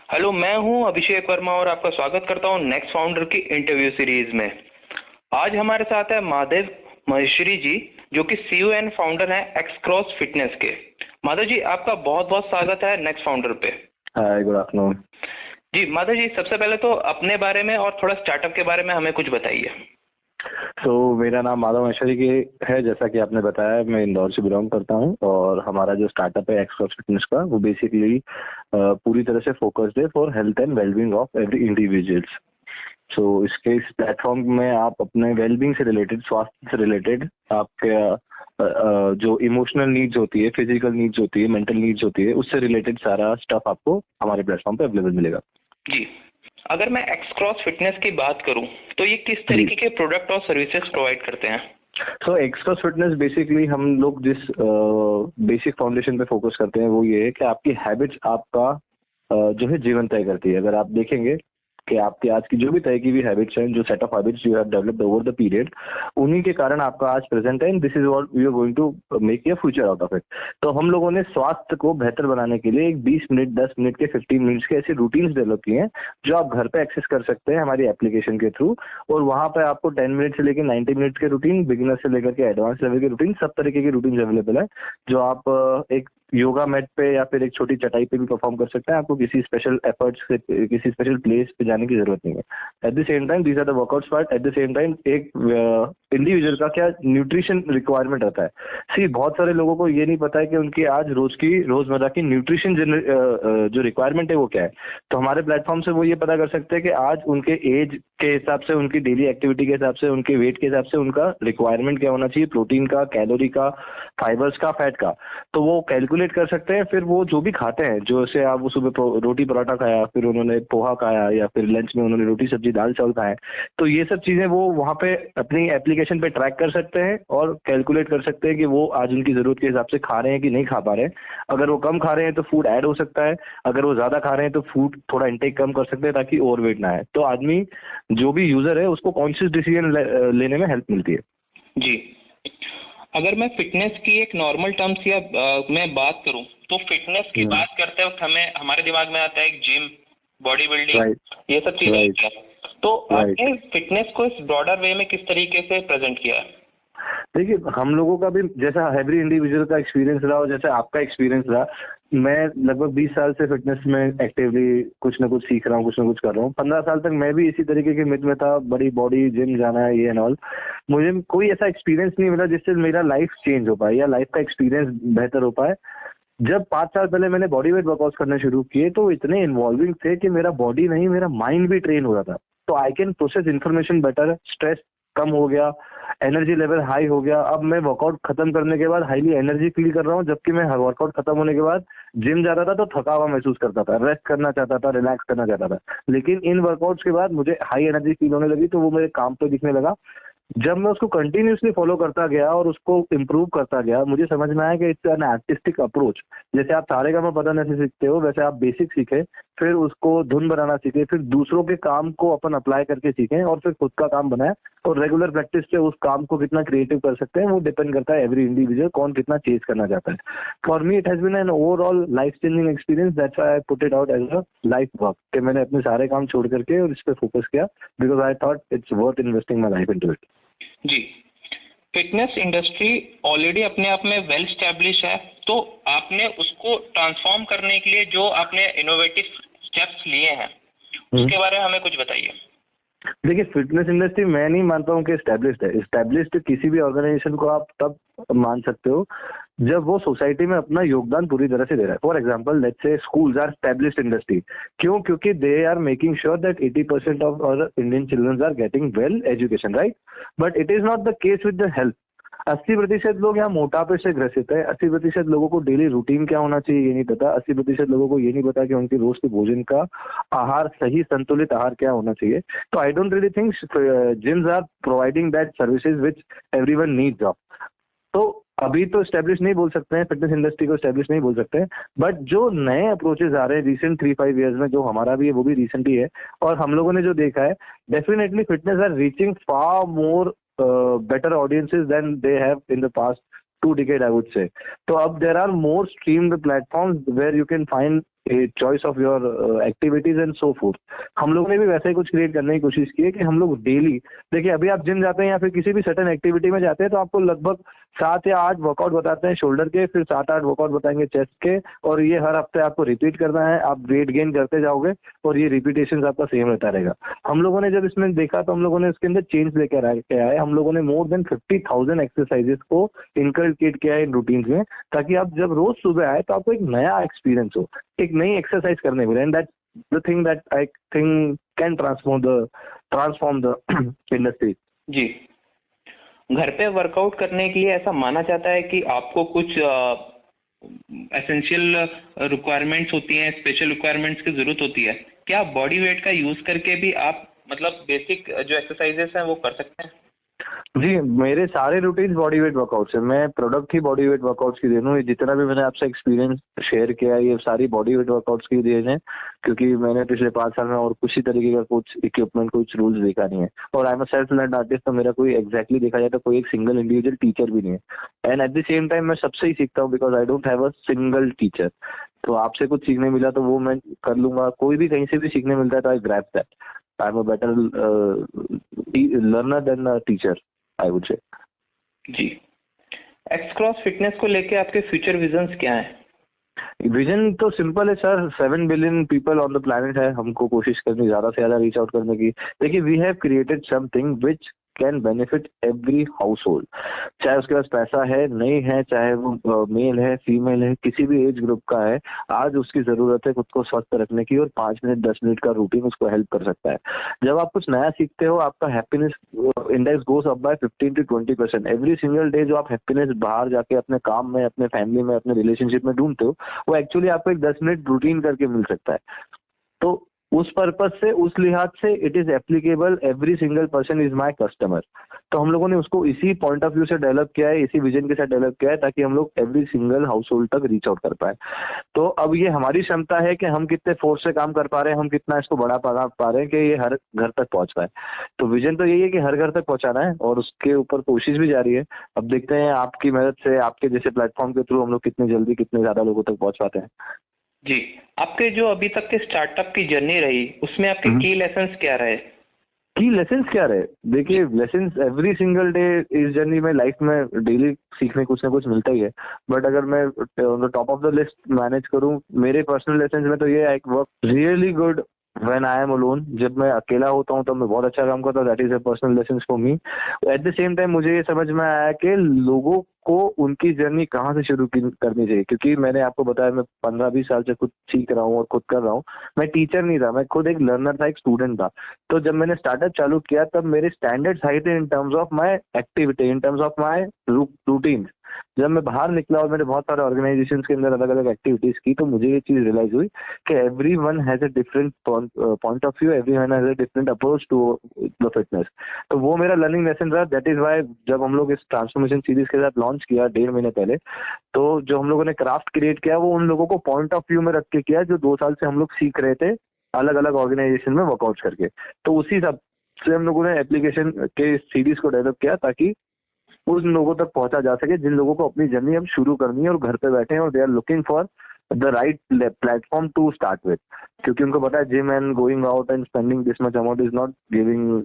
Hello, मैं हूं अभिषेक वर्मा और आपका स्वागत करता हूं नेक्स्ट फाउंडर की इंटरव्यू सीरीज में। आज हमारे साथ है महादेव महेश्वरी जी, जो कि सीईओ एंड फाउंडर हैं एक्स क्रॉस फिटनेस के। माधव जी, आपका बहुत बहुत स्वागत है नेक्स्ट फाउंडर पे। हाय, गुड आफ्टरनून। जी माधव जी, सबसे पहले तो अपने बारे में और थोड़ा स्टार्टअप के बारे में हमें कुछ बताइए। मेरा नाम माधव महेश्वरी की है। जैसा कि आपने बताया, मैं इंदौर से बिलोंग करता हूं और हमारा जो स्टार्टअप है एक्स क्रॉस फिटनेस का, वो बेसिकली पूरी तरह से फोकस्ड है for health and wellbeing of every individuals. इस प्लेटफॉर्म में आप अपने वेलबींग से रिलेटेड, स्वास्थ्य से रिलेटेड, आपके जो इमोशनल नीड्स होती है, फिजिकल नीड्स होती है, मेंटल नीड्स होती है, उससे रिलेटेड सारा स्टफ आपको हमारे प्लेटफॉर्म पे अवेलेबल मिलेगा। जी, अगर मैं एक्स क्रॉस फिटनेस की बात करूं तो ये किस जी। तरीके के प्रोडक्ट और सर्विसेज प्रोवाइड करते हैं? एक्स क्रॉस फिटनेस बेसिकली हम लोग जिस बेसिक फाउंडेशन पे फोकस करते हैं वो ये है कि आपकी हैबिट्स आपका जो है जीवन तय करती है। अगर आप देखेंगे कि आपकी आज की जो भी तय की हुई हैबिट्स हैं, जो set of habits you have developed over the period, उन्हीं के कारण आपका आज प्रेजेंट है। And this is what we are going to make a future out of it. तो हम लोगों ने स्वास्थ्य को बेहतर बनाने के लिए एक 20 मिनट, 10 मिनट के, 15 मिनट्स के ऐसे रूटीन्स डेवलप किए हैं जो आप घर पे एक्सेस कर सकते हैं हमारी एप्लीकेशन के थ्रू। और वहां पे आपको 10 मिनट से लेकर 90 मिनट के रूटीन, बिगिनर से लेकर के एडवांस लेवल के रूटीन, सब तरीके की रूटीन अवेलेबल है, जो आप एक योगा मैट पे या फिर एक छोटी चटाई पे भी परफॉर्म कर सकते हैं। आपको किसी स्पेशल एफर्ट्स से, किसी स्पेशल प्लेस पे जाने की जरूरत नहीं है। At the same time these are the workouts part. At the same time एक इंडिविजुअल का क्या न्यूट्रिशन रिक्वायरमेंट रहता है। सी, बहुत सारे लोगों को ये नहीं पता है कि उनकी आज रोजमर्रा की न्यूट्रिशन जो रिक्वायरमेंट है वो क्या है। तो हमारे प्लेटफॉर्म से वो ये पता कर सकते हैं कि आज उनके एज के हिसाब से, उनकी डेली एक्टिविटी के हिसाब से, उनके वेट के हिसाब से उनका रिक्वायरमेंट क्या होना चाहिए, प्रोटीन का, कैलोरी का, फाइबर्स का, फैट का। तो वो कैलकुलेट कर सकते हैं। फिर वो जो भी खाते हैं, जो से आप वो सुबह रोटी पराठा खाया, फिर उन्होंने पोहा खाया, या फिर लंच में उन्होंने रोटी सब्जी दाल चावल खाए, तो ये सब चीजें वो वहाँ पे अपनी एप्लीकेशन पे ट्रैक कर सकते हैं और कैलकुलेट कर सकते हैं कि वो आज उनकी जरूरत के हिसाब से खा रहे हैं कि नहीं खा पा रहे हैं। अगर वो कम खा रहे हैं तो फूड ऐड हो सकता है, अगर वो ज्यादा खा रहे हैं तो फूड थोड़ा इंटेक कम कर सकते हैं ताकि ओवरवेट ना आए। तो आदमी, जो भी यूजर है, उसको कॉन्शियस डिसीजन लेने में हेल्प मिलती है। जी, अगर मैं फिटनेस की एक नॉर्मल टर्म्स या मैं बात करूं तो फिटनेस की बात करते वक्त हमें हमारे दिमाग में आता है एक जिम, बॉडी बिल्डिंग, ये सब चीजें होती हैं। तो आपने फिटनेस को इस ब्रॉडर वे में किस तरीके से प्रेजेंट किया है? देखिए, हम लोगों का भी जैसा एवरी इंडिविजुअल का एक्सपीरियंस रहा और जैसे आपका एक्सपीरियंस रहा, मैं लगभग 20 साल से फिटनेस में एक्टिवली कुछ ना कुछ सीख रहा हूँ, कुछ ना कुछ कर रहा हूँ। 15 साल तक मैं भी इसी तरीके के मिथ में था, बड़ी बॉडी, जिम जाना है, ये एंड ऑल। मुझे कोई ऐसा एक्सपीरियंस नहीं मिला जिससे मेरा लाइफ चेंज हो पाए या लाइफ का एक्सपीरियंस बेहतर हो पाए। जब 5 साल पहले मैंने बॉडी वेट वर्कआउट करना शुरू किए तो इतने इन्वॉल्विंग थे कि मेरा बॉडी नहीं, मेरा माइंड भी ट्रेन हो रहा था। तो I can process information better, stress कम हो गया, एनर्जी लेवल हाई हो गया। अब मैं वर्कआउट खत्म करने के बाद हाईली एनर्जी फील कर रहा हूँ, जबकि मैं वर्कआउट खत्म होने के बाद जिम जा रहा था तो थका हुआ महसूस करता था, रेस्ट करना चाहता था, रिलैक्स करना चाहता था। लेकिन इन वर्कआउट्स के बाद मुझे हाई एनर्जी फील होने लगी, तो वो मेरे काम पे दिखने लगा। जब मैं उसको कंटिन्यूअसली फॉलो करता गया और उसको इम्प्रूव करता गया, मुझे समझ में आया कि इट्स एन आर्टिस्टिक अप्रोच। जैसे आप सारेगामापा से सीखते हो, वैसे आप बेसिक सीखे, फिर उसको धुन बनाना सीखे, फिर दूसरों के काम को अपन अप्लाई करके सीखें और फिर खुद का काम बनाए। और रेगुलर प्रैक्टिस से उस काम को कितना क्रिएटिव कर सकते हैं वो डिपेंड करता है एवरी इंडिविजुअल कौन कितना चेज करना चाहता है। For me it has been an overall life changing experience. That's why I put it out as a life work, कि मैंने अपने सारे काम छोड़ करके और इस पे फोकस किया, because I thought it's worth investing my life into it. जी, फिटनेस इंडस्ट्री ऑलरेडी अपने आप में वेल स्टैब्लिश है, तो आपने उसको ट्रांसफॉर्म करने के लिए जो आपने इनोवेटिव स्टेप्स लिए हैं उसके बारे में हमें कुछ बताइए। देखिए, फिटनेस इंडस्ट्री मैं नहीं मानता हूँ कि एस्टेब्लिश्ड है। एस्टेब्लिश्ड किसी भी ऑर्गेनाइजेशन को आप तब मान सकते हो जब वो सोसाइटी में अपना योगदान पूरी तरह से दे रहा है। For example, let's say schools are established industry. क्यों? क्योंकि they are making sure that 80% of our Indian children are getting well education, right? But it is not the case with the health. 80% लोग यहाँ मोटापे से ग्रसित है। 80% लोगों को डेली रूटीन क्या होना चाहिए ये नहीं पता। 80% लोगों को ये नहीं पता कि उनके रोज के भोजन का आहार, सही संतुलित आहार क्या होना चाहिए। तो I don't really think gyms are providing that services which everyone needs of. तो अभी तो स्टैब्लिश नहीं बोल सकते हैं, फिटनेस इंडस्ट्री को स्टैब्लिश नहीं बोल सकते हैं, बट जो नए अप्रोचेज आ रहे हैं रिसेंट 3-5 ईयर्स में, जो हमारा भी है वो भी रिसेंट ही है, और हम लोगों ने जो देखा है, definitely fitness are reaching far more better audiences than they have in the past 2 decades, I would say. So up there are more streamed platforms where you can find choice of your activities and so fourth. हम लोगों ने भी वैसा ही कुछ create करने की कोशिश की है कि हम लोग डेली, देखिए अभी आप जिम जाते हैं या फिर किसी भी सर्टेन एक्टिविटी में जाते हैं तो आपको लगभग 7 या 8 वर्कआउट बताते हैं शोल्डर के, फिर 7-8 वर्कआउट बताएंगे चेस्ट के, और ये हर हफ्ते आपको रिपीट करना है। आप वेट गेन करते जाओगे और ये रिपीटेशन आपका सेम रहता रहेगा। हम लोगों ने जब इसमें देखा तो हम लोगों ने इसके अंदर चेंज लेकर आए। हम लोगों ने मोर देन 50,000 एक्सरसाइजेस को इनकलकेट किया है इन रूटीन्स में, ताकि आप जब रोज सुबह आए तो आपको एक नया एक्सपीरियंस हो, एक नई एक्सरसाइज करने मिले। And that the thing that I think can transform the industry. जी, घर पे वर्कआउट करने के लिए ऐसा माना जाता है कि आपको कुछ एसेंशियल रिक्वायरमेंट्स होती हैं, स्पेशल रिक्वायरमेंट्स की जरूरत होती है। क्या बॉडी वेट का यूज करके भी आप मतलब बेसिक जो एक्सरसाइजेस हैं वो कर सकते हैं? जी, मेरे सारे रूटीन बॉडी वेट वर्कआउट्स है। मैं प्रोडक्ट ही बॉडी वेट वर्कआउट्स की दे रहा हूँ। जितना भी मैंने आपसे एक्सपीरियंस शेयर किया है ये सारी बॉडी वेट वर्कआउट्स की देन है, क्योंकि मैंने पिछले 5 साल में और कुछ ही तरीके का कुछ इक्विपमेंट, कुछ रूल्स देखा नहीं है। और आई am a self learned artist, तो मेरा कोई एग्जैक्टली देखा जाए तो कोई एक सिंगल इंडिविजुअल टीचर भी नहीं है। And eight the same time मैं सबसे ही सीखता हूँ, because I don't have a single teacher. तो आपसे कुछ सीखने मिला तो वो मैं कर लूंगा, कोई भी कहीं से भी सीखने मिलता है तो I grab that. I am a better learner than a teacher, I would say. जी, एक्स क्रॉस फिटनेस को लेके आपके फ्यूचर विजन्स क्या हैं? विजन तो सिंपल है sir, 7 billion people on the planet है, हमको कोशिश करनी ज्यादा से ज्यादा रीच आउट करने की। देखिए, we have created something which can benefit every household, चाहे उसके पास पैसा है नहीं है, चाहे वो मेल है फीमेल है, किसी भी एज ग्रुप का है। आज उसकी जरूरत है खुद को स्वस्थ रखने की, और 5 मिनट 10 मिनट का रूटीन उसको हेल्प कर सकता है। जब आप कुछ नया सीखते हो, आपका happiness index goes up by 15 to 20% every single day. जो आप हैप्पीनेस बाहर जाके अपने काम में, अपने फैमिली में, अपने रिलेशनशिप में ढूंढते हो, वो एक्चुअली आपको एक 10 मिनट रूटीन करके मिल सकता है। तो उस पर्पज से, उस लिहाज से it is applicable, every single person is my customer. तो हम लोगों ने उसको इसी पॉइंट ऑफ व्यू से डेवलप किया है, इसी विजन के साथ डेवलप किया है, ताकि हम लोग एवरी सिंगल हाउस होल्ड तक रीच आउट कर पाए। तो अब ये हमारी क्षमता है कि हम कितने फोर्स से काम कर पा रहे हैं, हम कितना इसको बढ़ा पा रहे हैं कि ये हर घर तक पहुंच पाए। तो विजन तो यही है कि हर घर तक पहुंचाना है, और उसके ऊपर कोशिश भी जारी है। अब देखते हैं आपकी मदद से, आपके जैसे प्लेटफॉर्म के थ्रू हम लोग कितने जल्दी, कितने ज्यादा लोगों तक पहुंच पाते हैं। जी, आपके जो अभी तक के स्टार्टअप की जर्नी रही, उसमें आपके की लेसन्स क्या रहे? की लेसन्स क्या रहे? देखिए, लेसन्स एवरी सिंगल डे इस जर्नी में, लाइफ में डेली सीखने कुछ ना कुछ मिलता ही है। बट अगर मैं top of the list manage करूं, मेरे पर्सनल लेसन्स में तो ये I work really good when I am alone. जब मैं अकेला होता हूं तो मैं बहुत अच्छा काम करता हूं, that is a personal lesson for me. Eight the same time मुझे ये समझ में आया कि लोगों को उनकी जर्नी कहाँ से शुरू करनी चाहिए, क्योंकि मैंने आपको बताया मैं 15-20 साल से खुद सीख रहा हूँ और खुद कर रहा हूँ। मैं टीचर नहीं था, मैं खुद एक लर्नर था, एक स्टूडेंट था। तो जब मैंने स्टार्टअप चालू किया तब मेरे स्टैंडर्ड्स हाई थे in terms of my activity, in terms of my routine. जब मैं बाहर निकला और मैंने बहुत सारे ऑर्गेनाइजेशंस के अंदर अलग अलग एक्टिविटीज की, तो मुझे ये चीज रियलाइज हुई कि everyone has a different point of view, everyone has a different approach to the fitness. तो वो मेरा लर्निंग लेसन रहा। दैट इज व्हाई जब हम लोग इस ट्रांसफॉर्मेशन सीरीज के साथ लॉन्च किया 1.5 महीने पहले, तो जो हम लोगों ने क्राफ्ट क्रिएट किया वो उन लोगों को पॉइंट ऑफ व्यू में रख के किया जो 2 साल से हम लोग सीख रहे थे अलग अलग ऑर्गेनाइजेशन में वर्कआउट करके। तो उसी सब से हम लोगों ने एप्लीकेशन के सीरीज को डेवलप किया ताकि उन लोगों तक पहुंचा जा सके जिन लोगों को अपनी जर्नी अब शुरू करनी है और घर पे बैठे हैं और they are looking for the right platform to start with. क्योंकि उनको पता है gym and going out and spending this much amount is not giving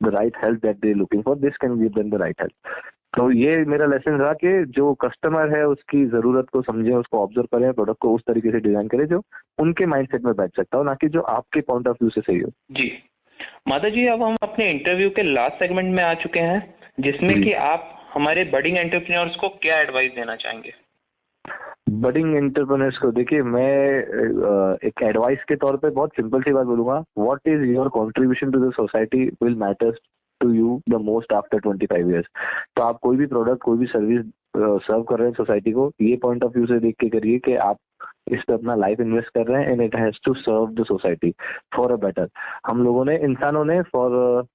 the right health that they looking for, this can give them the right health. तो ये मेरा lesson रहा कि जो कस्टमर है उसकी जरूरत को समझें, उसको ऑब्जर्व करें, प्रोडक्ट को उस तरीके से डिजाइन करें जो उनके माइंडसेट में बैठ सकता हो, ना कि जो आपके पॉइंट ऑफ व्यू से सही हो। जी माता जी, अब हम अपने इंटरव्यू के लास्ट सेगमेंट में आ चुके हैं, जिसमें कि आप हमारे बडिंग एंटरप्रेन्योर्स को क्या एडवाइस देना चाहेंगे? बडिंग एंटरप्रेन्योर्स को देखिए, मैं एक एडवाइस के तौर पे बहुत सिंपल सी बात बोलूंगा। What is your contribution to the society will matters to you the most after 25 years. तो आप कोई भी प्रोडक्ट, कोई भी सर्विस सर्व कर रहे हैं सोसाइटी को, ये पॉइंट ऑफ व्यू से देख के करिए कि आप इस पे अपना लाइफ इन्वेस्ट कर रहे हैं and it has to serve the society for a better. हम लोगों ने, इंसानों ने फॉर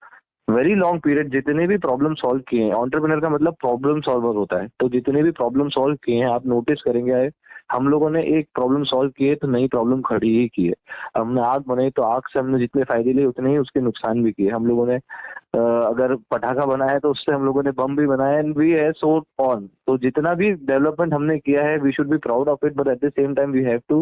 वेरी लॉन्ग पीरियड जितने भी प्रॉब्लम सॉल्व किए हैं, एंटरप्रेन्योर का मतलब प्रॉब्लम सॉल्वर होता है, तो जितने भी प्रॉब्लम सॉल्व किए हैं आप नोटिस करेंगे हम लोगों ने एक प्रॉब्लम सॉल्व की है तो नई प्रॉब्लम खड़ी ही की है। हमने आग बनाई तो आग से हमने जितने फायदे लिए उतने ही उसके नुकसान भी किए। हम लोगों ने अगर पटाखा बना है तो उससे हम लोगों ने बम भी बनाया एंड वी है सो ऑन। तो जितना भी डेवलपमेंट हमने किया है we should be proud of it, but at the same time we have to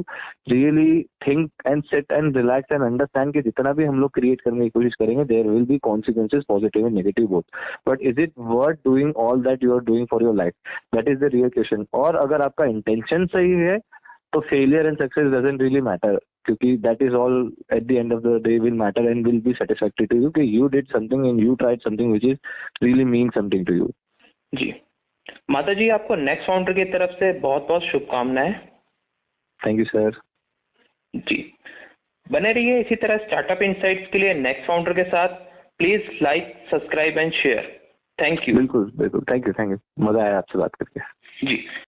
really think and sit and relax and understand कि जितना भी हम लोग क्रिएट करने की कोशिश करेंगे there will be consequences positive and negative both, but is it worth doing all that you are doing for your life, that is the real question. और अगर आपका इंटेंशन सही है तो failure and success doesn't really matter, क्योंकि that is all at the end of the day will matter and will be satisfactory to you कि you did something and you tried something which is really mean something to you. जी माता जी, आपको next founder की तरफ से बहुत बहुत शुभकामनाएं। Thank you sir. जी बने रहिए इसी तरह स्टार्टअप इनसाइट्स के लिए नेक्स्ट फाउंडर के साथ। Please like, subscribe and share. Thank you. बिल्कुल बिल्कुल, थैंक यू, मजा आया आपसे बात करके। जी।